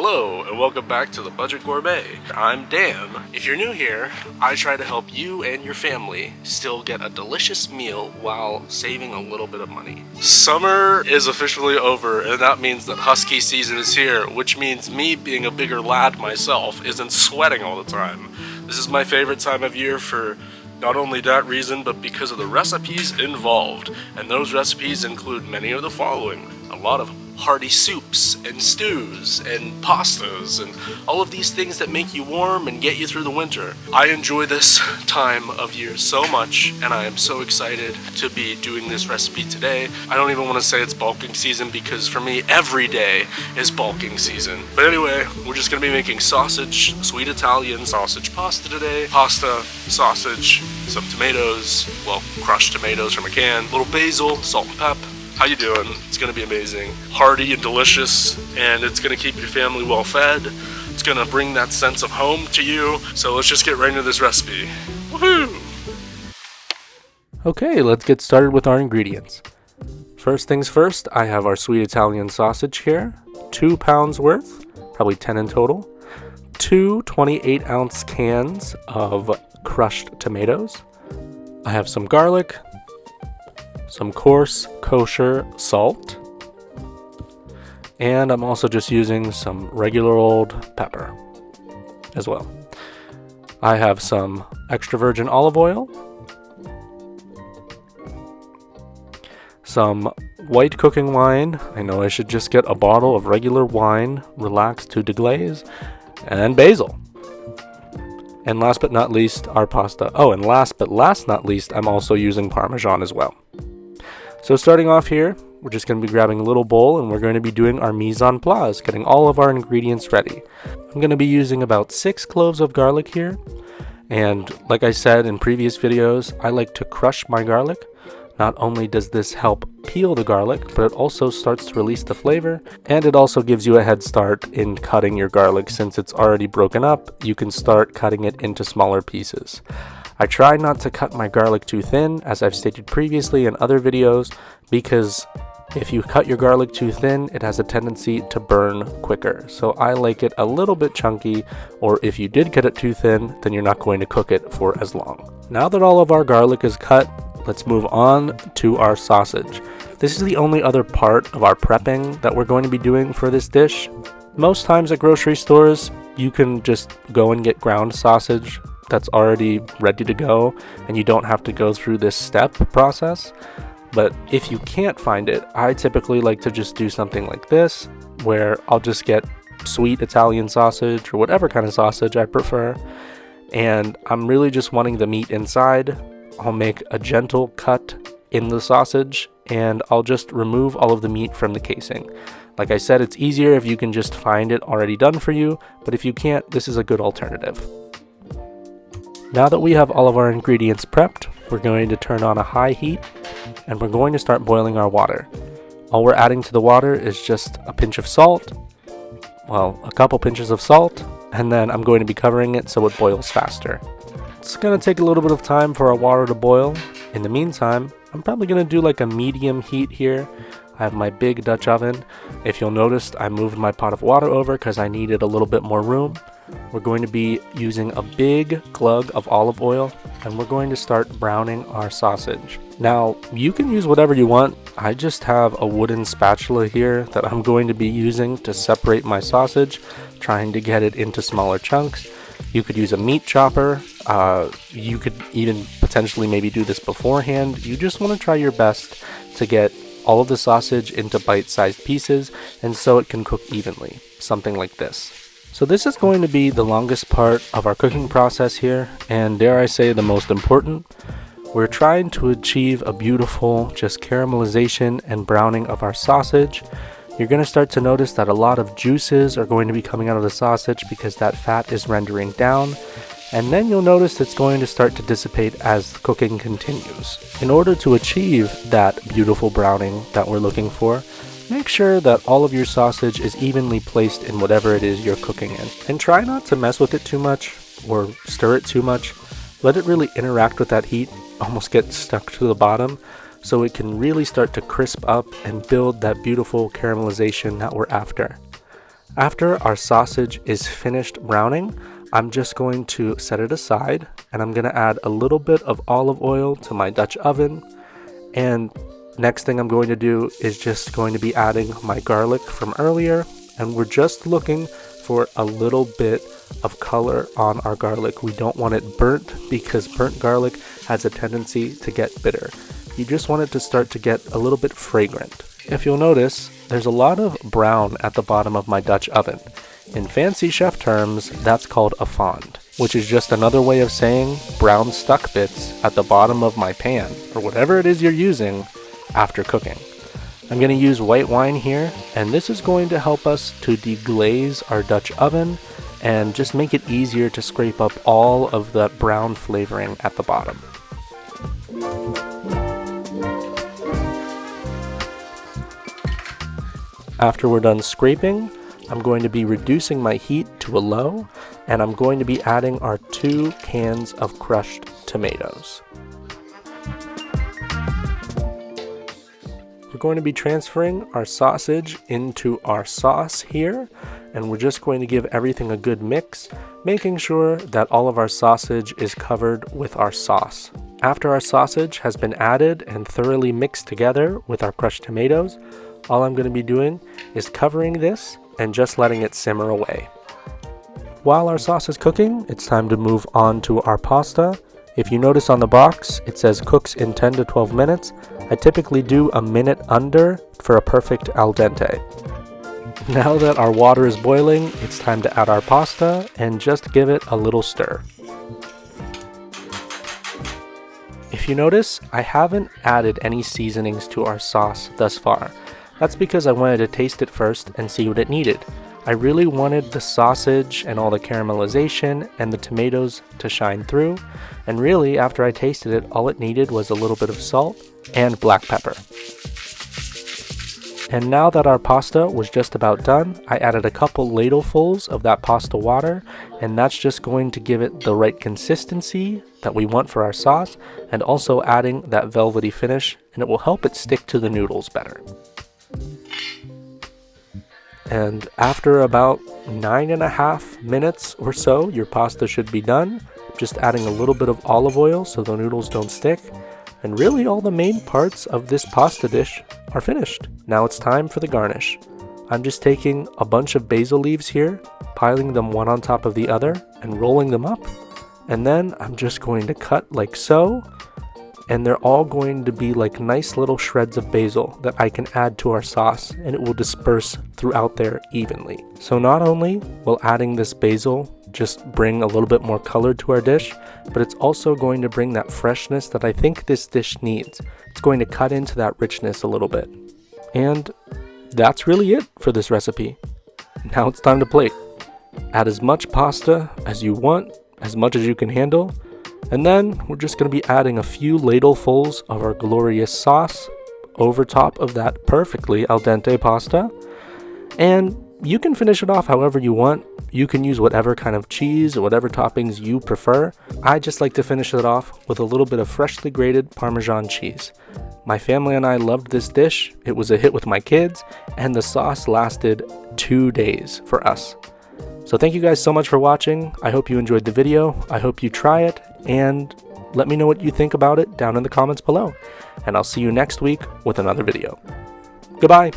Hello, and welcome back to the Budget Gourmet. I'm Dan. If you're new here, I try to help you and your family still get a delicious meal while saving a little bit of money. Summer is officially over, and that means that husky season is here, which means me being a bigger lad myself isn't sweating all the time. This is my favorite time of year for not only that reason, but because of the recipes involved. And those recipes include many of the following. A lot of hearty soups and stews and pastas and all of these things that make you warm and get you through the winter. I enjoy this time of year so much, and I am so excited to be doing this recipe today. I don't even want to say it's bulking season, because for me every day is bulking season. But anyway, we're just going to be making sausage, sweet Italian sausage pasta today. Pasta, sausage, some tomatoes, well, crushed tomatoes from a can, a little basil, salt and pep. How you doing? It's going to be amazing. Hearty and delicious, and it's going to keep your family well fed. It's going to bring that sense of home to you. So let's just get right into this recipe. Woohoo! Okay, let's get started with our ingredients. First things first, I have our sweet Italian sausage here. 2 pounds worth, probably 10 in total. 2 28-ounce cans of crushed tomatoes. I have some garlic, some coarse kosher salt, and I'm also just using some regular old pepper as well. I have some extra virgin olive oil, some white cooking wine. I know I should just get a bottle of regular wine, relaxed to deglaze, and basil. And last but not least, our pasta. Oh, and last not least, I'm also using Parmesan as well. So starting off here, we're just going to be grabbing a little bowl, and we're going to be doing our mise en place, getting all of our ingredients ready. I'm going to be using about 6 cloves of garlic here. And like I said in previous videos, I like to crush my garlic. Not only does this help peel the garlic, but it also starts to release the flavor, and it also gives you a head start in cutting your garlic. Since it's already broken up, you can start cutting it into smaller pieces. I try not to cut my garlic too thin, as I've stated previously in other videos, because if you cut your garlic too thin, it has a tendency to burn quicker. So I like it a little bit chunky, or if you did cut it too thin, then you're not going to cook it for as long. Now that all of our garlic is cut, let's move on to our sausage. This is the only other part of our prepping that we're going to be doing for this dish. Most times at grocery stores, you can just go and get ground sausage that's already ready to go, and you don't have to go through this step process. But if you can't find it, I typically like to just do something like this, where I'll just get sweet Italian sausage or whatever kind of sausage I prefer, and I'm really just wanting the meat inside. I'll make a gentle cut in the sausage, and I'll just remove all of the meat from the casing. Like I said, it's easier if you can just find it already done for you, but if you can't, this is a good alternative. Now that we have all of our ingredients prepped, we're going to turn on a high heat, and we're going to start boiling our water. All we're adding to the water is just a pinch of salt, well, a couple pinches of salt, and then I'm going to be covering it so it boils faster. It's going to take a little bit of time for our water to boil. In the meantime, I'm probably going to do like a medium heat here. I have my big Dutch oven. If you'll notice, I moved my pot of water over because I needed a little bit more room. We're going to be using a big glug of olive oil, and we're going to start browning our sausage. Now, you can use whatever you want. I just have a wooden spatula here that I'm going to be using to separate my sausage, trying to get it into smaller chunks. You could use a meat chopper. You could even potentially maybe do this beforehand. You just want to try your best to get all of the sausage into bite-sized pieces, and so it can cook evenly, something like this. So this is going to be the longest part of our cooking process here, and dare I say the most important. We're trying to achieve a beautiful just caramelization and browning of our sausage. You're going to start to notice that a lot of juices are going to be coming out of the sausage because that fat is rendering down, and then you'll notice it's going to start to dissipate as the cooking continues. In order to achieve that beautiful browning that we're looking for, make sure that all of your sausage is evenly placed in whatever it is you're cooking in. And try not to mess with it too much or stir it too much. Let it really interact with that heat, almost get stuck to the bottom, so it can really start to crisp up and build that beautiful caramelization that we're after. After our sausage is finished browning, I'm just going to set it aside, and I'm going to add a little bit of olive oil to my Dutch oven. And next thing I'm going to do is just going to be adding my garlic from earlier, and we're just looking for a little bit of color on our garlic. We don't want it burnt because burnt garlic has a tendency to get bitter. You just want it to start to get a little bit fragrant. If you'll notice, there's a lot of brown at the bottom of my Dutch oven. In fancy chef terms, that's called a fond, which is just another way of saying brown stuck bits at the bottom of my pan, or whatever it is you're using after cooking. I'm going to use white wine here, and this is going to help us to deglaze our Dutch oven and just make it easier to scrape up all of that brown flavoring at the bottom. After we're done scraping, I'm going to be reducing my heat to a low, and I'm going to be adding our 2 cans of crushed tomatoes. We're going to be transferring our sausage into our sauce here, and we're just going to give everything a good mix, making sure that all of our sausage is covered with our sauce. After our sausage has been added and thoroughly mixed together with our crushed tomatoes, all I'm going to be doing is covering this and just letting it simmer away. While our sauce is cooking, it's time to move on to our pasta. If you notice on the box, it says cooks in 10 to 12 minutes. I typically do a minute under for a perfect al dente. Now that our water is boiling, it's time to add our pasta and just give it a little stir. If you notice, I haven't added any seasonings to our sauce thus far. That's because I wanted to taste it first and see what it needed. I really wanted the sausage and all the caramelization and the tomatoes to shine through, and really after I tasted it, all it needed was a little bit of salt and black pepper. And now that our pasta was just about done, I added a couple ladlefuls of that pasta water, and that's just going to give it the right consistency that we want for our sauce, and also adding that velvety finish, and it will help it stick to the noodles better. And after about 9.5 minutes or so, your pasta should be done. Just adding a little bit of olive oil so the noodles don't stick. And really all the main parts of this pasta dish are finished. Now it's time for the garnish. I'm just taking a bunch of basil leaves here, piling them one on top of the other, and rolling them up. And then I'm just going to cut like so. And they're all going to be like nice little shreds of basil that I can add to our sauce, and it will disperse throughout there evenly. So not only will adding this basil just bring a little bit more color to our dish, but it's also going to bring that freshness that I think this dish needs. It's going to cut into that richness a little bit. And that's really it for this recipe. Now it's time to plate. Add as much pasta as you want, as much as you can handle. And then we're just going to be adding a few ladlefuls of our glorious sauce over top of that perfectly al dente pasta. And you can finish it off however you want. You can use whatever kind of cheese or whatever toppings you prefer. I just like to finish it off with a little bit of freshly grated Parmesan cheese. My family and I loved this dish. It was a hit with my kids, and the sauce lasted 2 days for us. So thank you guys so much for watching. I hope you enjoyed the video. I hope you try it, and let me know what you think about it down in the comments below. And I'll see you next week with another video. Goodbye.